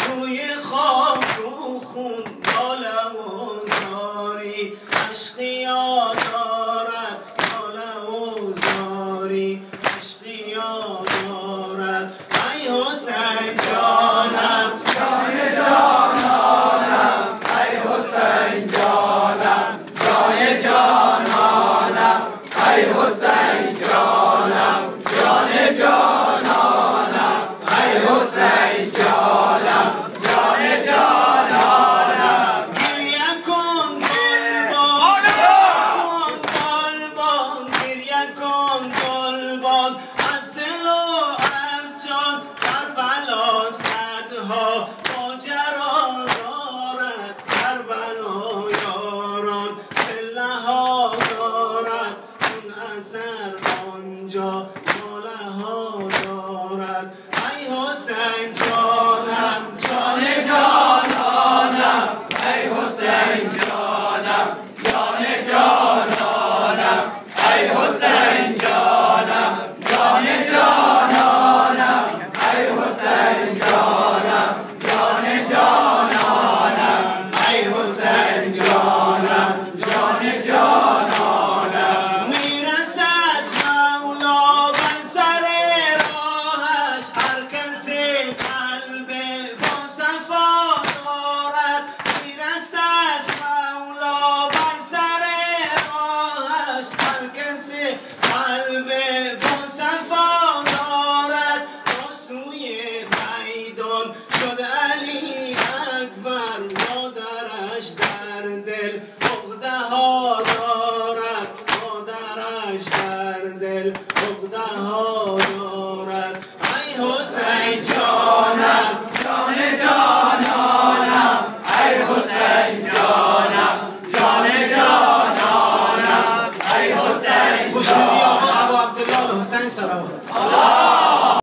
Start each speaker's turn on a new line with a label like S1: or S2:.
S1: روی خاک رو خون بالم و زاری عشقیا دارد بالم و زاری عشقیا دارد ای حسین جانم جان جانانم ای حسین جانم جان جانانم ای حسین جانم جان جانانم ای حسین جانم جان جانانم گریه کن گلبان از دل و از جان کربلا صدها ماجرا دارد کربلا یاران پله ها دارد اون اثر آنجا